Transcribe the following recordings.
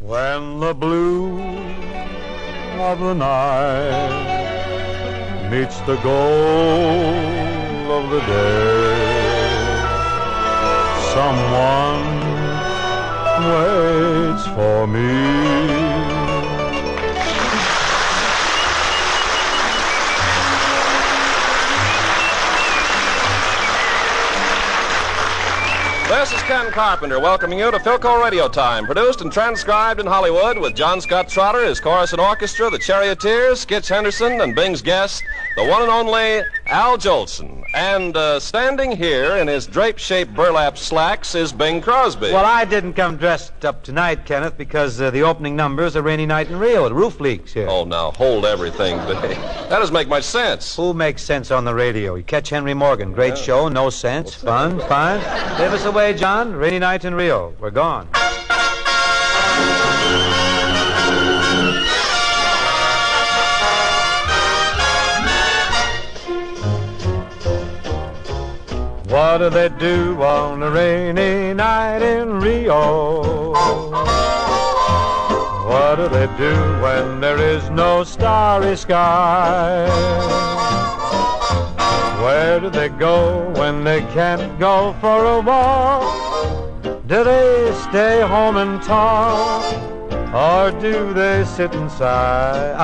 When the blue of the night meets the gold of the day, someone waits for me. This is Ken Carpenter welcoming you to Philco Radio Time, produced and transcribed in Hollywood with John Scott Trotter, his chorus and orchestra, the Charioteers, Skitch Henderson, and Bing's guest, the one and only Al Jolson. And standing here in his drape-shaped burlap slacks is Bing Crosby. Well, I didn't come dressed up tonight, Kenneth, because the opening number is A Rainy Night in Rio. The roof leaks here. Oh, now, hold everything, Bing. That doesn't make much sense. Who makes sense on the radio? You catch Henry Morgan. Great show, no sense, fun, fine. Give us away, John. Rainy Night in Rio. We're gone. What do they do on a rainy night in Rio? What do they do when there is no starry sky? Where do they go when they can't go for a walk? Do they stay home and talk, or do they sit inside?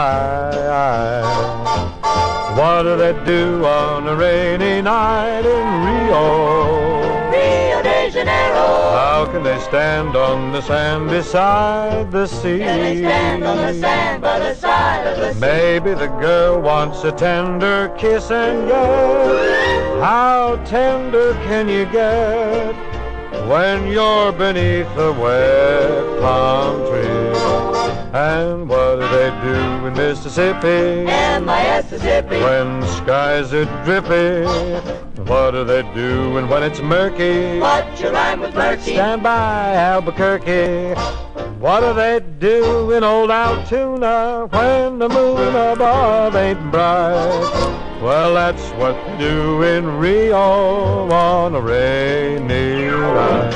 What do they do on a rainy night in Rio? Rio de Janeiro. How can they stand on the sand beside the sea? Can they stand on the sand by the side of the sea? Maybe the girl wants a tender kiss and get. How tender can you get when you're beneath a wet palm tree? And what do they do in Mississippi? Mississippi. When skies are drippy, what do they do when it's murky? What you rhyme with murky? Stand by Albuquerque. What do they do in old Altoona when the moon above ain't bright? Well, that's what they do in Rio on a rainy night.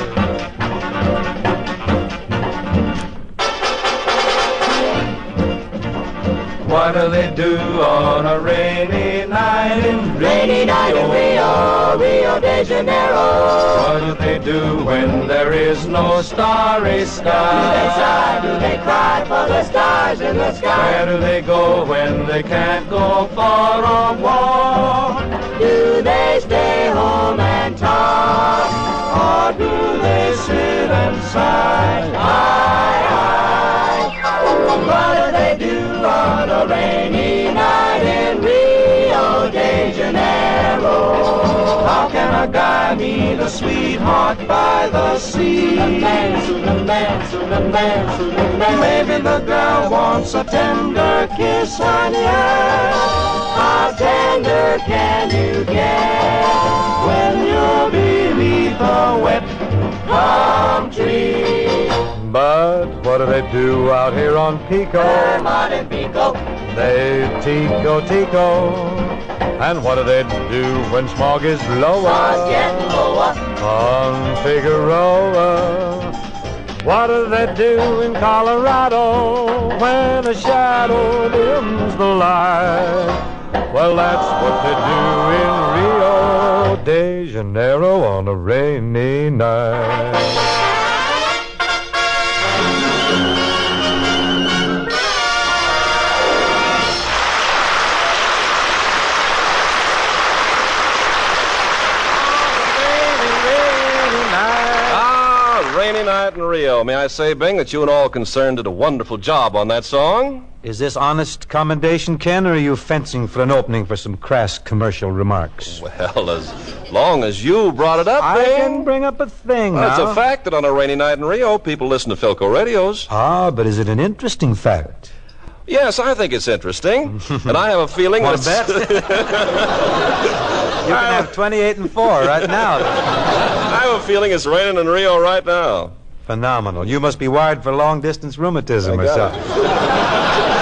What do they do on a rainy night in Rio? Rainy night in Rio, Rio de Janeiro. What do they do when there is no starry sky? Do they sigh, do they cry for the stars in the sky? Where do they go when they can't go for a walk? Do they stay home and talk, or do they sit and sigh? What do they do on a rainy night in Rio de Janeiro? How can a guy meet a sweetheart by the sea? Maybe the girl wants a tender kiss, honey. How tender can you get When you're beneath a wet palm tree. But what do they do out here on Pico? Vermont and Pico. They tico. And what do they do when smog is lower? Smog's getting lower. On Figueroa. What do they do in Colorado when a shadow dims the light? Well, that's what they do in Rio de Janeiro on a rainy night. Rainy Night in Rio. May I say, Bing, that you and all concerned did a wonderful job on that song? Is this honest commendation, Ken, or are you fencing for an opening for some crass commercial remarks? Well, as long as you brought it up, I Bing. can bring up a thing Well, now. it's a fact that on a rainy night in Rio, people listen to Philco radios. Ah, but is it an interesting fact? Yes, I think it's interesting. And I have a feeling Want that... to bet? You can have 28 and 4 right now. I have a feeling it's raining in Rio right now. Phenomenal. You must be wired for long-distance rheumatism or something.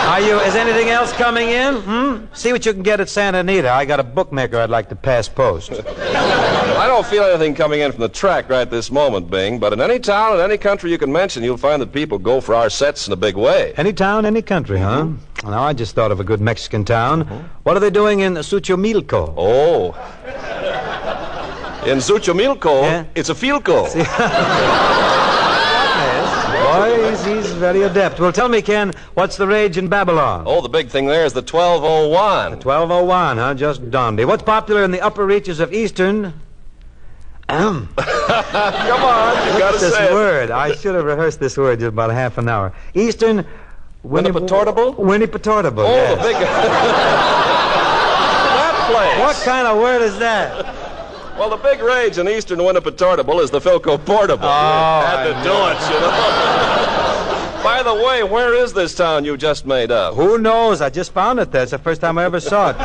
Is anything else coming in? See what you can get at Santa Anita. I got a bookmaker I'd like to pass post. I don't feel anything coming in from the track right this moment, Bing, but in any town and any country you can mention, you'll find that people go for our sets in a big way. Any town, any country, huh? Now, I just thought of a good Mexican town. What are they doing in Xochimilco? Oh. In Xochimilco, Yeah? it's a Philco. Boys, he's very adept. Well, tell me, Ken, what's the rage in Babylon? Oh, the big thing there is the 1201. 1201, huh? Just dawned me. What's popular in the upper reaches of Eastern... Come on, you gotta this say it. word. I should have rehearsed this word just about half an hour. Eastern... Winnipetortable? Winnipetortable, Oh, yes. the big... that place. What kind of word is that? Well, the big rage in Eastern Winnipetortable is the Philco Portable. Oh, Had to do it, you know. By the way, where is this town you just made up? Who knows? I just found it there. It's the first time I ever saw it.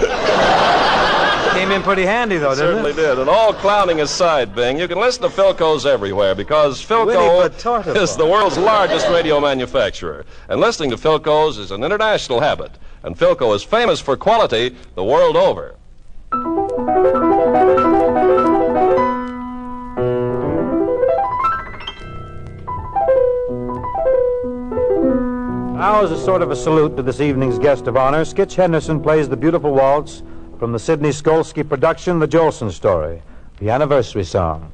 Came in pretty handy, though, didn't Certainly it? did. And all clowning aside, Bing, you can listen to Philcos everywhere because Philco Winnipetortable. is the world's largest radio manufacturer. And listening to Philcos is an international habit. And Philco is famous for quality the world over. Now, as a sort of a salute to this evening's guest of honor, Skitch Henderson plays the beautiful waltz from the Sidney Skolsky production, The Jolson Story, the anniversary song.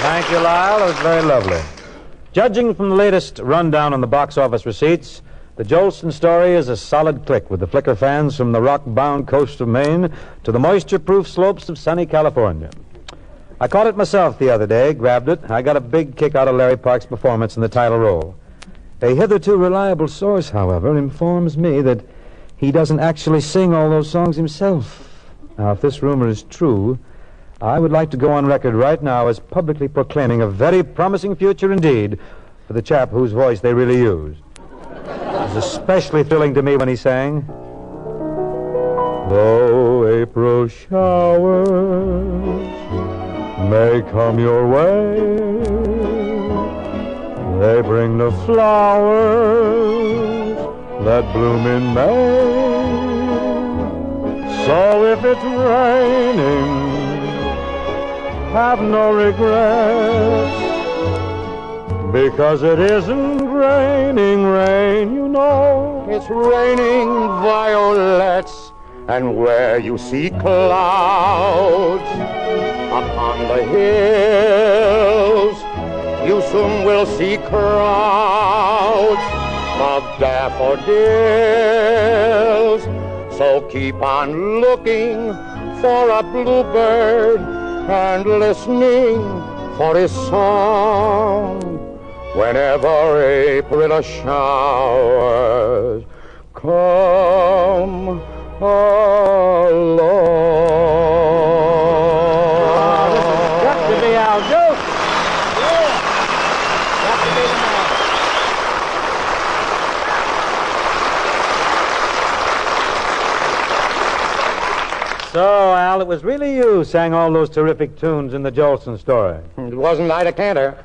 Thank you, Lyle. It was very lovely. Judging from the latest rundown on the box office receipts, the Jolson Story is a solid click with the Flicker fans from the rock-bound coast of Maine to the moisture-proof slopes of sunny California. I caught it myself the other day, grabbed it. I got a big kick out of Larry Park's performance in the title role. A hitherto reliable source, however, informs me that he doesn't actually sing all those songs himself. Now, if this rumor is true, I would like to go on record right now as publicly proclaiming a very promising future indeed for the chap whose voice they really used. It was especially thrilling to me when he sang, "Though April showers may come your way, they bring no flowers that bloom in May. So if it's raining, have no regrets, because it isn't raining rain, you know. It's raining violets, and where you see clouds upon the hills, you soon will see crowds of daffodils. So keep on looking for a bluebird and listening for his song whenever April showers come along. This has got to be Al Jolson. Yeah. Got to be the man. So, Al, it was really you who sang all those terrific tunes in the Jolson story. It wasn't Ida Cantor.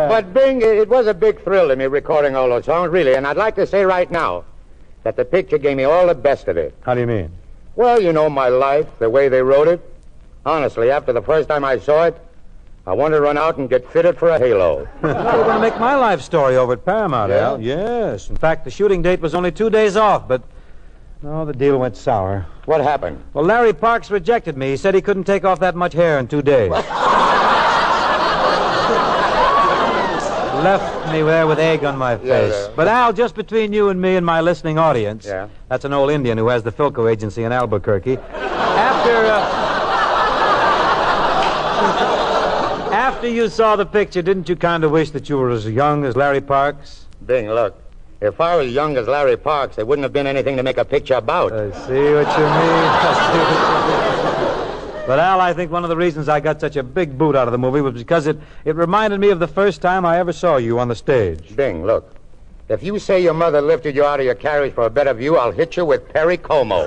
But, Bing, it was a big thrill to me recording all those songs, really. And I'd like to say right now that the picture gave me all the best of it. How do you mean? Well, you know my life, the way they wrote it. Honestly, after the first time I saw it, I wanted to run out and get fitted for a halo. Well, we're going to make my life story over at Paramount, Yeah? Al. Yes. In fact, the shooting date was only 2 days off, but no, the deal went sour. What happened? Well, Larry Parks rejected me. He said he couldn't take off that much hair in 2 days. Left me there with egg on my face. Yeah. But, Al, just between you and me and my listening audience, Yeah. that's an old Indian who has the Philco agency in Albuquerque. After you saw the picture, didn't you kind of wish that you were as young as Larry Parks? Bing, look. If I was young as Larry Parks, there wouldn't have been anything to make a picture about. I see what you mean. But, Al, I think one of the reasons I got such a big boot out of the movie was because it reminded me of the first time I ever saw you on the stage. Bing, look. If you say your mother lifted you out of your carriage for a better view, I'll hit you with Perry Como.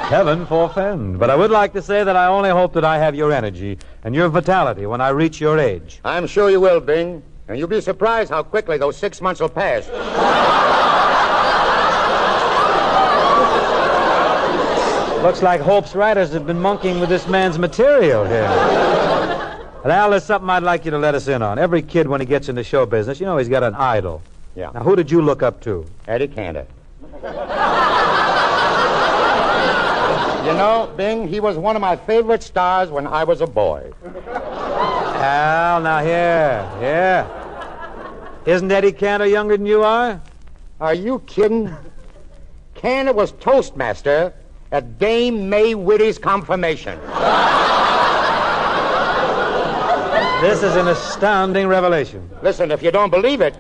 Heaven forfend. But I would like to say that I only hope that I have your energy and your vitality when I reach your age. I'm sure you will, Bing. And you'll be surprised how quickly those 6 months will pass. Looks like Hope's writers have been monkeying with this man's material here. And Al, there's something I'd like you to let us in on. Every kid, when he gets into show business, you know he's got an idol. Yeah. Now, who did you look up to? Eddie Cantor. You know, Bing, he was one of my favorite stars when I was a boy. Al, now here. Isn't Eddie Cantor younger than you are? Are you kidding? Cantor was Toastmaster at Dame May Whitty's confirmation. This is an astounding revelation. Listen, if you don't believe it,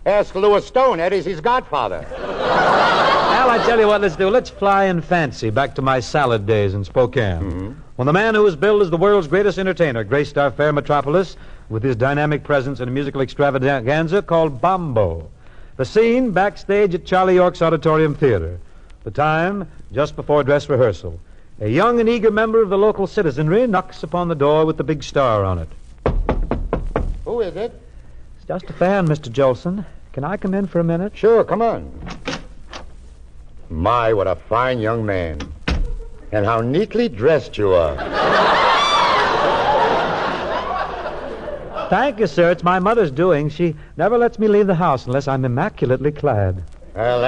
ask Louis Stone. Eddie's his godfather. Al, I tell you what, let's do. Let's fly in fancy back to my salad days in Spokane. Mm-hmm. When the man who was billed as the world's greatest entertainer graced our fair metropolis with his dynamic presence in a musical extravaganza called Bombo. The scene, backstage at Charlie York's Auditorium Theater. The time, just before dress rehearsal. A young and eager member of the local citizenry knocks upon the door with the big star on it. Who is it? It's just a fan, Mr. Jolson. Can I come in for a minute? Sure, come on. My, what a fine young man. And how neatly dressed you are. Thank you, sir. It's my mother's doing. She never lets me leave the house unless I'm immaculately clad. Well,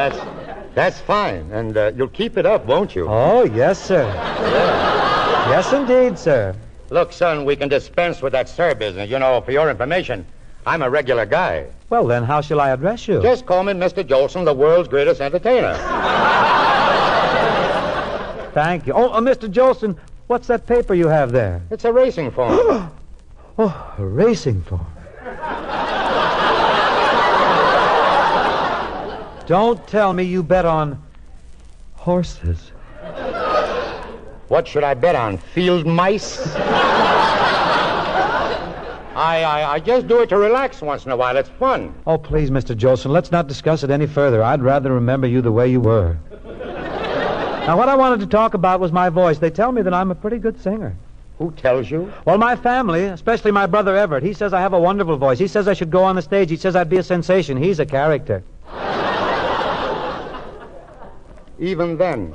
that's fine. And you'll keep it up, won't you? Oh, yes, sir. Yeah. Yes, indeed, sir. Look, son, we can dispense with that sir business. You know, for your information, I'm a regular guy. Well, then, how shall I address you? Just call me Mr. Jolson, the world's greatest entertainer. Thank you. Oh, Mr. Jolson, what's that paper you have there? It's a racing form. Oh, a racing form. Don't tell me you bet on horses. What should I bet on? Field mice? I just do it to relax once in a while. It's fun. Oh, please, Mr. Jolson, let's not discuss it any further. I'd rather remember you the way you were. Now, what I wanted to talk about was my voice. They tell me that I'm a pretty good singer. Who tells you? Well, my family, especially my brother Everett. He says I have a wonderful voice. He says I should go on the stage. He says I'd be a sensation. He's a character. Even then.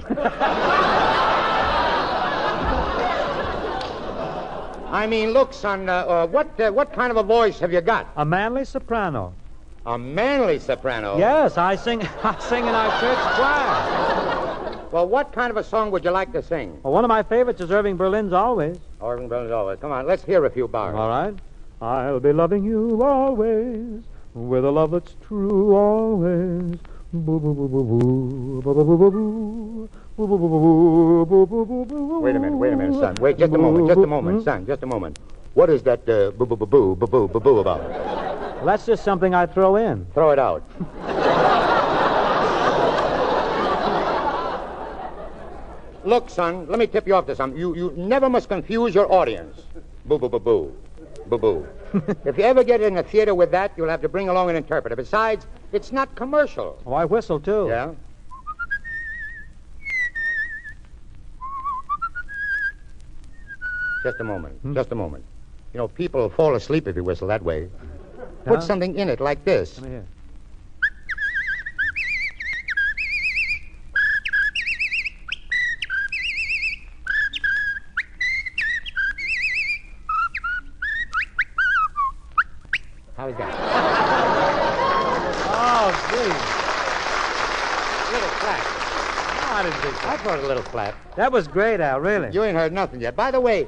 I mean, look, son, what kind of a voice have you got? A manly soprano. A manly soprano? Yes, I sing in our church choir. Well, what kind of a song would you like to sing? Well, one of my favorites is Irving Berlin's Always. Irving Berlin's Always. Come on, let's hear a few bars. All right. I'll be loving you always, with a love that's true always. Wait a minute, son. Wait, just a moment, son, just a moment. What is that boo-boo-boo-boo about? Well, that's just something I throw in. Throw it out. Look, son, let me tip you off to something. You never must confuse your audience. Boo-boo-boo-boo. Boo-boo. If you ever get in a theater with that, you'll have to bring along an interpreter. Besides, it's not commercial. Oh, I whistle, too. Yeah? Just a moment. Just a moment. You know, people will fall asleep if you whistle that way. Put something in it like this. Let me hear. How's that? Oh, gee. A little flat. No, I didn't think so. I thought it a little flat. That was great, Al, really. You ain't heard nothing yet. By the way,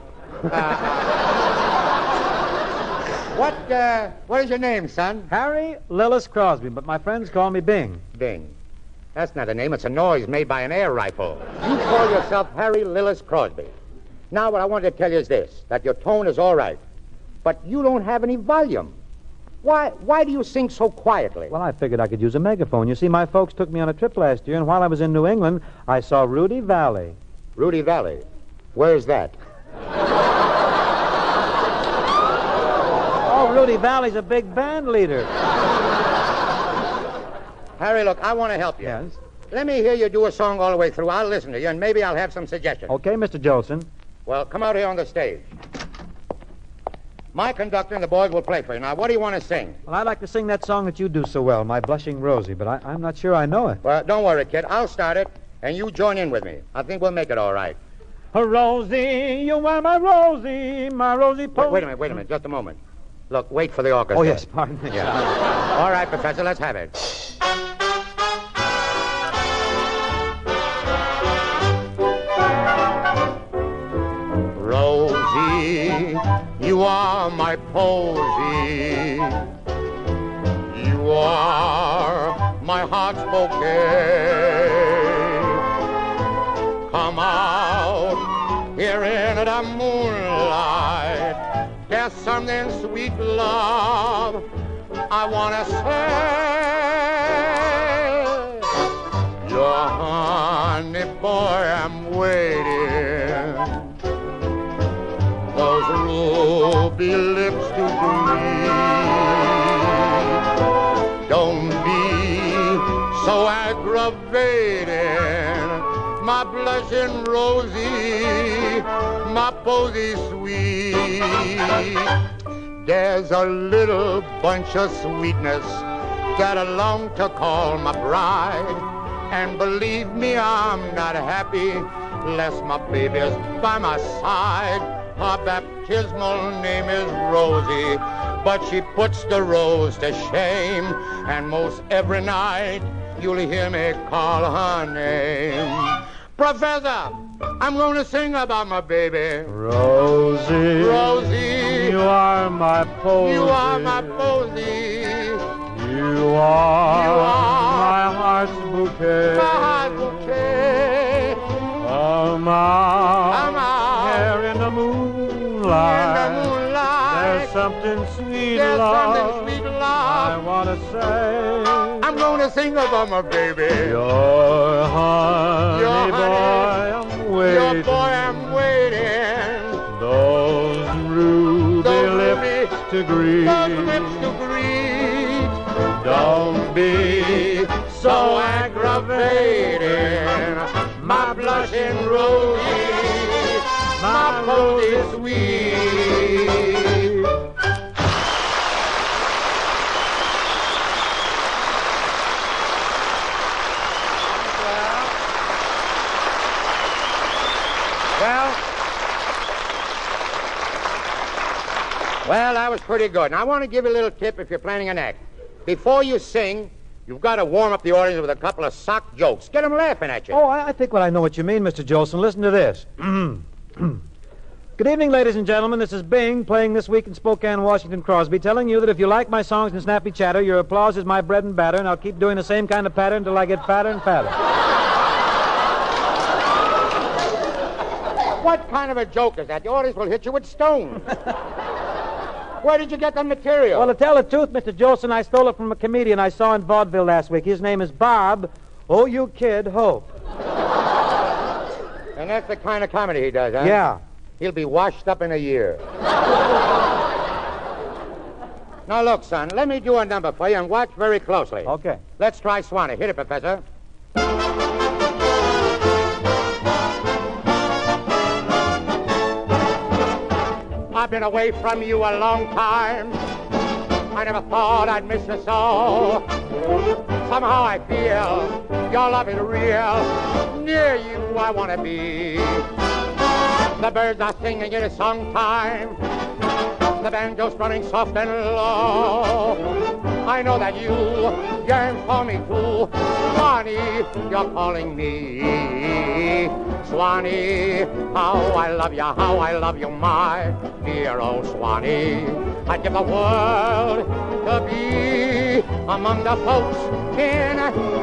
what is your name, son? Harry Lillis Crosby, but my friends call me Bing. Bing. That's not a name. It's a noise made by an air rifle. You call yourself Harry Lillis Crosby. Now, what I wanted to tell you is this, that your tone is all right, but you don't have any volume. Why do you sing so quietly? Well, I figured I could use a megaphone. You see, my folks took me on a trip last year, and while I was in New England, I saw Rudy Valley. Rudy Valley? Where's that? Oh, Rudy Valley's a big band leader. Harry, look, I want to help you. Yes? Let me hear you do a song all the way through. I'll listen to you, and maybe I'll have some suggestions. Okay, Mr. Jolson. Well, come out here on the stage. My conductor and the boys will play for you. Now, what do you want to sing? Well, I'd like to sing that song that you do so well, My Blushing Rosie, but I'm not sure I know it. Well, don't worry, kid. I'll start it, and you join in with me. I think we'll make it all right. Rosie, you are my Rosie Wait a minute, just a moment. Look, wait for the orchestra. Oh, yes, pardon me. Yeah. All right, Professor, let's have it. Rosie, you are my posy. You are my heart's bouquet. Come out here in the moonlight. There's something sweet, love, I want to say. Your honey boy, I'm waiting. Those ruby lips to greet. Don't be so aggravating, my blushing Rosie, my posy sweet. There's a little bunch of sweetness that I long to call my bride. And believe me, I'm not happy lest my baby's by my side. Her baptismal name is Rosie, but she puts the rose to shame. And most every night you'll hear me call her name. Professor, I'm going to sing about my baby. Rosie, Rosie, you are my posy. you are my posy. You are my heart's bouquet. My heart's bouquet. Come out here in the moonlight. In the moonlight. There's something sweet, There's love, something sweet, love, I want to say. I'm going to sing about my baby. Your honey boy, I'm waiting. Your boy, I'm waiting. Those ruby lips to greet. Those lips to greet. Don't be So aggravating, my blushing Rosie, my posy sweet. Well, that was pretty good. And I want to give you a little tip if you're planning an act. Before you sing, you've got to warm up the audience with a couple of sock jokes. Get them laughing at you. Oh, I think I know what you mean, Mr. Jolson. Listen to this. Good evening, ladies and gentlemen. This is Bing playing this week in Spokane, Washington, Crosby, telling you that if you like my songs and snappy chatter, your applause is my bread and batter, and I'll keep doing the same kind of pattern until I get fatter and fatter. What kind of a joke is that? The audience will hit you with stones. Where did you get the material? Well, to tell the truth, Mr. Jolson, I stole it from a comedian I saw in vaudeville last week. His name is Bob, Oh, You Kid, Hope. And that's the kind of comedy he does, huh? Yeah. He'll be washed up in a year. Now, look, son, let me do a number for you and watch very closely. Okay. Let's try Swanee. Hit it, Professor. I've been away from you a long time. I never thought I'd miss you so. Somehow I feel your love is real. Near you I want to be. The birds are singing in a song time. The banjo's running soft and low. I know that you yearn for me too. Swanee, you're calling me. Swanee, how I love you, my dear old Swanee. I'd give the world to be among the folks in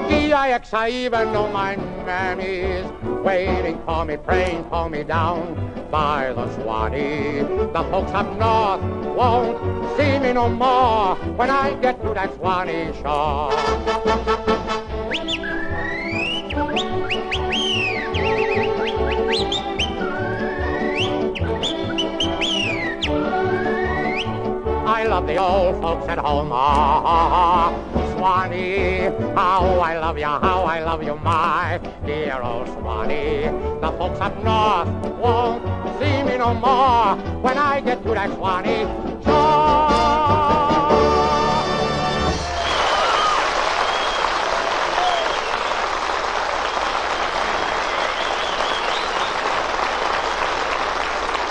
DIX. I even know my mammy's waiting for me, praying for me down by the Swanee. The folks up north won't see me no more when I get to that Swanee shore. I love the old folks at home. Swanee, how I love you, my dear old Swanee. The folks up north won't see me no more when I get to that Swanee shore.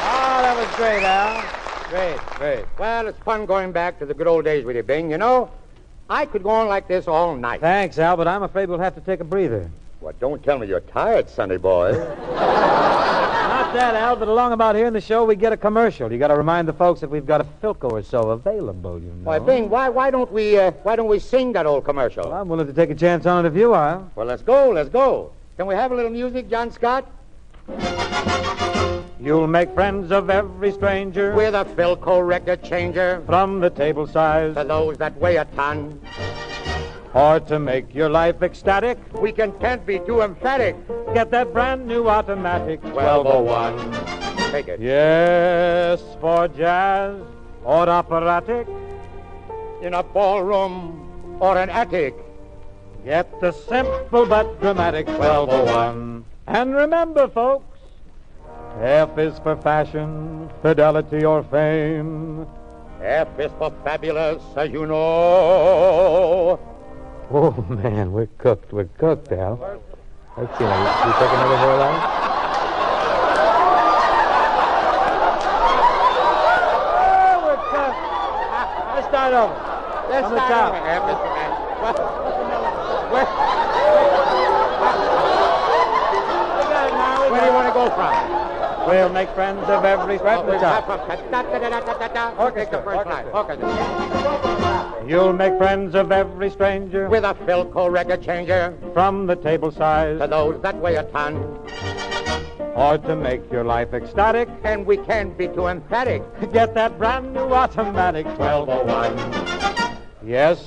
Oh, that was great, Al. Great. Well, it's fun going back to the good old days with you, Bing. You know, I could go on like this all night. Thanks, Al, but I'm afraid we'll have to take a breather. Well, don't tell me you're tired, sonny boy. Not that, Al, but along about here in the show, we get a commercial. You got to remind the folks that we've got a Philco or so available, you know. Why, Bing, why don't we sing that old commercial? Well, I'm willing to take a chance on it if you are. Well, let's go. Can we have a little music, John Scott? You'll make friends of every stranger With a Philco record changer. from the table size, To those that weigh a ton. or to make your life ecstatic. We can't be too emphatic. Get that brand new automatic 1201. Take it. Yes, for jazz or operatic. In a ballroom or an attic. Get the simple but dramatic 1201. And remember, folks, F is for fashion, fidelity, or fame. F is for fabulous, as you know. Oh, man, we're cooked, Al. Let's see, now, you take another boil out? Oh, we're cooked. Let's start over. Let's On the start top. over. F is for Where do you want to go from? We'll make friends of every friend. Orchestra. You'll make friends of every stranger With a Philco record changer. from the table size, To those that weigh a ton. or to make your life ecstatic. And we can't be too emphatic. Get that brand new automatic 1201. Yes,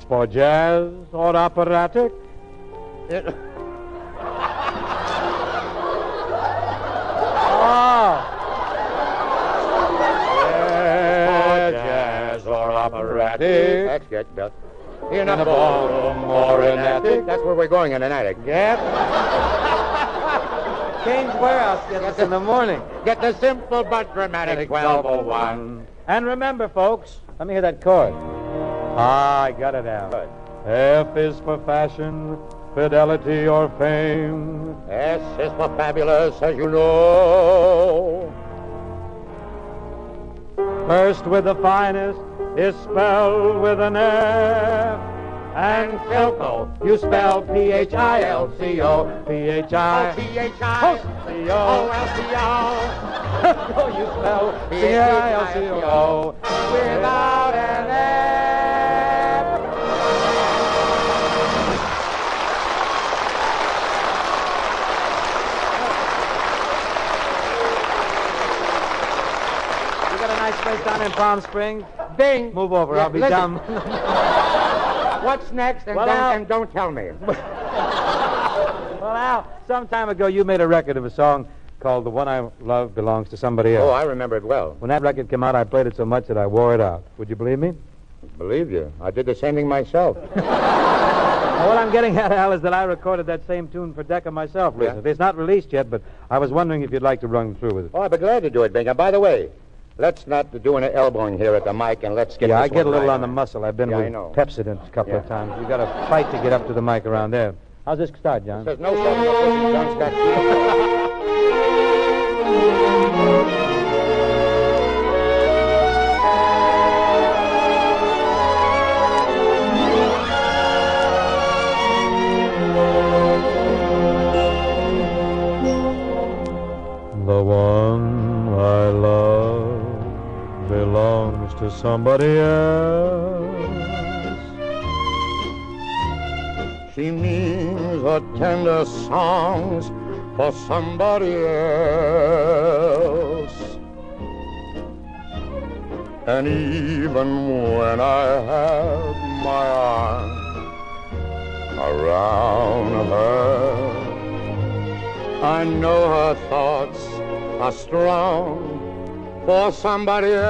for jazz or operatic. Jazz or operatic. That's good, Bill. In a ballroom or an attic. That's where we're going, in an attic. Yep. Kane's Warehouse gets us in the morning. Get the simple but dramatic 1201. And remember, folks, let me hear that chord. Ah, I got it out. F is for fashion, fidelity, or fame. S is for fabulous, as you know. First with the finest is spelled with an F. And Philco, you spell P-H-I-L-C-O. P-H-I. P-H-I-L-C-O. Philco, you spell P-H-I-L-C-O. Without an F. You got a nice place down in Palm Springs? Bing. Move over, Yeah, I'll be listen. down. What's next? And, Well, don't tell me. Well, Al, some time ago you made a record of a song called The One I Love Belongs to Somebody Else. Oh, I remember it well. When that record came out, I played it so much that I wore it out. Would you believe me? Believe you. I did the same thing myself. Now, what I'm getting at, Al, is that I recorded that same tune for Decca myself recently. It's not released yet, but I was wondering if you'd like to run through with it. Oh, I'd be glad to do it, Bing. And by the way, let's not do any elbowing here at the mic, and let's get Yeah, this I get a one little right. on the muscle. I've been Yeah, I with know. Pepsodent a couple of Yeah. times. You got to fight to get up to the mic around there. How's this start, John? There's no problem with pushing John Scott. The one I love belongs to somebody else. She means the tender songs for somebody else. And even when I have my arms around her, I know her thoughts are strong for somebody else.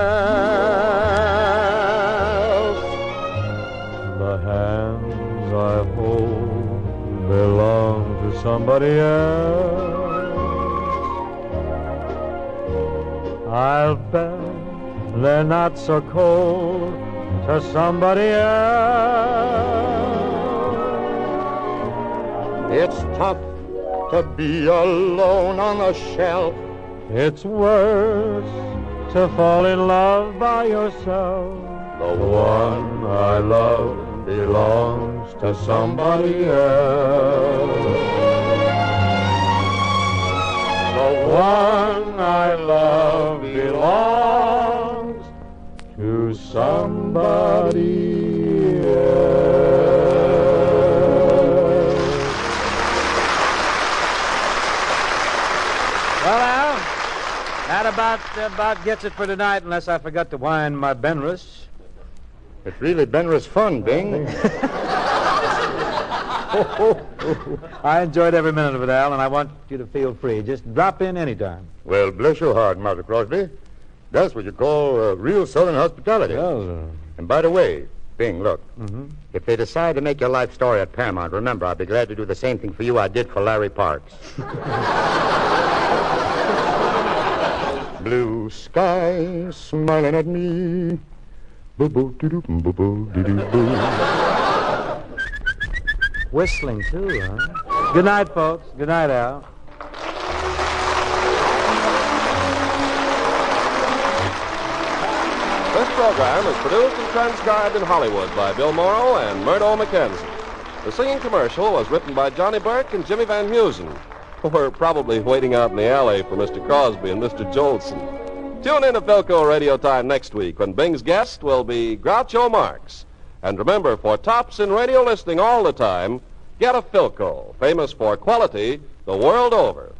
The hands I hold belong to somebody else. I'll bet they're not so cold to somebody else. It's tough to be alone on the shelf. It's worse to fall in love by yourself. The one I love belongs to somebody else. The one I love belongs to somebody else. Well, Al, that about gets it for tonight, unless I forgot to wind my Benrus. It's really Benrus fun, Bing. I enjoyed every minute of it, Al, and I want you to feel free. Just drop in anytime. Well, bless your heart, Master Crosby. That's what you call real Southern hospitality. Well, And by the way, Bing, look. mm-hmm. If they decide to make your life story at Paramount, remember, I'll be glad to do the same thing for you I did for Larry Parks. Blue sky smiling at me. Boo-boo-doo-doo, boo-boo-doo-doo-boo. Whistling, too, huh? Good night, folks. Good night, Al. This program is produced and transcribed in Hollywood by Bill Morrow and Murdo McKenzie. The singing commercial was written by Johnny Burke and Jimmy Van Heusen, who were probably waiting out in the alley for Mr. Crosby and Mr. Jolson. Tune in to Philco Radio Time next week when Bing's guest will be Groucho Marx. And remember, for tops in radio listening all the time, get a Philco, famous for quality the world over.